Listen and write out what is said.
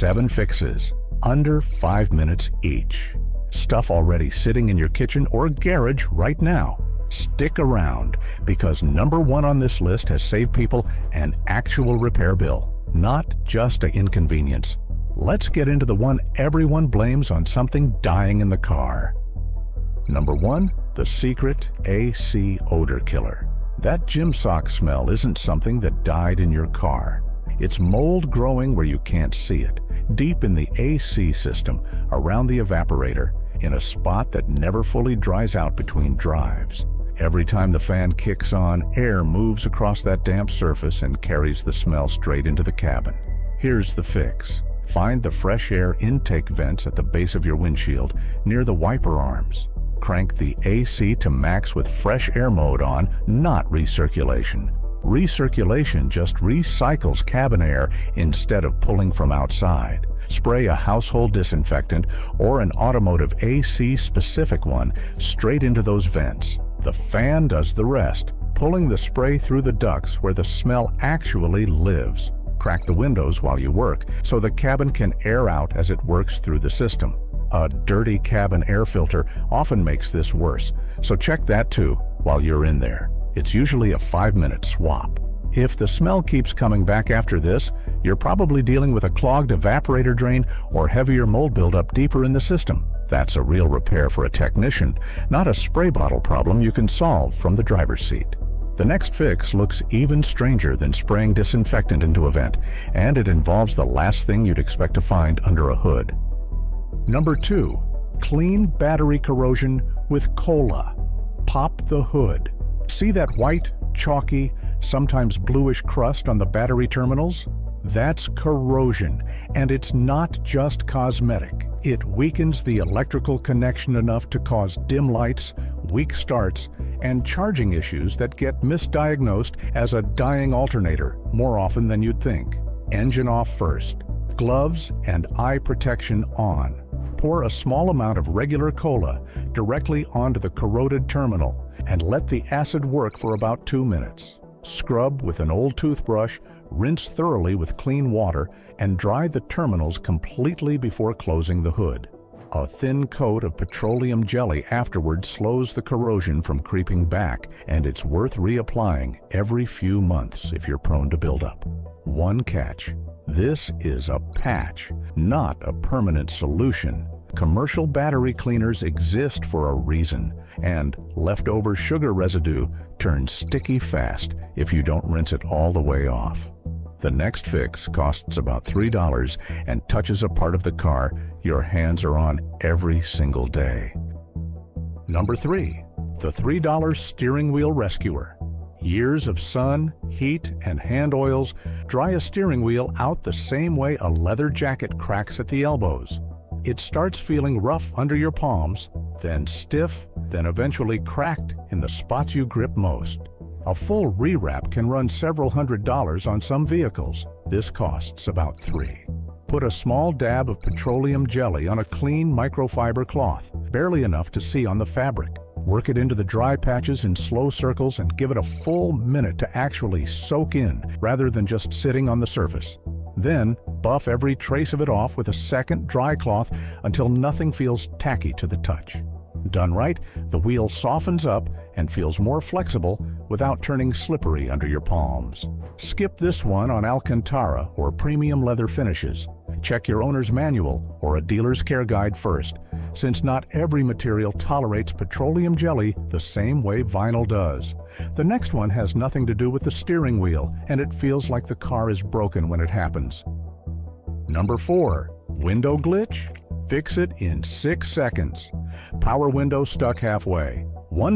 7 fixes, under 5 minutes each. Stuff already sitting in your kitchen or garage right now. Stick around, because number 1 on this list has saved people an actual repair bill, not just an inconvenience. Let's get into the one everyone blames on something dying in the car. Number 1, the secret AC odor killer. That gym sock smell isn't something that died in your car. It's mold growing where you can't see it, deep in the AC system, around the evaporator, in a spot that never fully dries out between drives. Every time the fan kicks on, air moves across that damp surface and carries the smell straight into the cabin. Here's the fix. Find the fresh air intake vents at the base of your windshield, near the wiper arms. Crank the AC to max with fresh air mode on, not recirculation. Recirculation just recycles cabin air instead of pulling from outside. Spray a household disinfectant or an automotive AC-specific one straight into those vents. The fan does the rest, pulling the spray through the ducts where the smell actually lives. Crack the windows while you work so the cabin can air out as it works through the system. A dirty cabin air filter often makes this worse, so check that too while you're in there. It's usually a 5-minute swap. If the smell keeps coming back after this, you're probably dealing with a clogged evaporator drain or heavier mold buildup deeper in the system. That's a real repair for a technician, not a spray bottle problem you can solve from the driver's seat. The next fix looks even stranger than spraying disinfectant into a vent, and it involves the last thing you'd expect to find under a hood. Number 2, clean battery corrosion with cola. Pop the hood. See that white, chalky, sometimes bluish crust on the battery terminals? That's corrosion, and it's not just cosmetic. It weakens the electrical connection enough to cause dim lights, weak starts, and charging issues that get misdiagnosed as a dying alternator more often than you'd think. Engine off first. Gloves and eye protection on. Pour a small amount of regular cola directly onto the corroded terminal and let the acid work for about 2 minutes. Scrub with an old toothbrush, rinse thoroughly with clean water, and dry the terminals completely before closing the hood. A thin coat of petroleum jelly afterward slows the corrosion from creeping back, and it's worth reapplying every few months if you're prone to buildup. One catch: this is a patch, not a permanent solution. Commercial battery cleaners exist for a reason, and leftover sugar residue turns sticky fast if you don't rinse it all the way off. The next fix costs about $3 and touches a part of the car your hands are on every single day. Number 3, the $3 steering wheel rescuer. Years of sun, heat, and hand oils dry a steering wheel out the same way a leather jacket cracks at the elbows. It starts feeling rough under your palms, then stiff, then eventually cracked in the spots you grip most. A full rewrap can run several $100s on some vehicles. This costs about $3. Put a small dab of petroleum jelly on a clean microfiber cloth, barely enough to see on the fabric. Work it into the dry patches in slow circles and give it a full minute to actually soak in, rather than just sitting on the surface. Then, buff every trace of it off with a second dry cloth until nothing feels tacky to the touch. Done right, the wheel softens up and feels more flexible without turning slippery under your palms. Skip this one on Alcantara or premium leather finishes. Check your owner's manual or a dealer's care guide first, since not every material tolerates petroleum jelly the same way vinyl does. The next one has nothing to do with the steering wheel, and it feels like the car is broken when it happens. Number 4, window glitch? Fix it in 6 seconds. Power window stuck halfway. One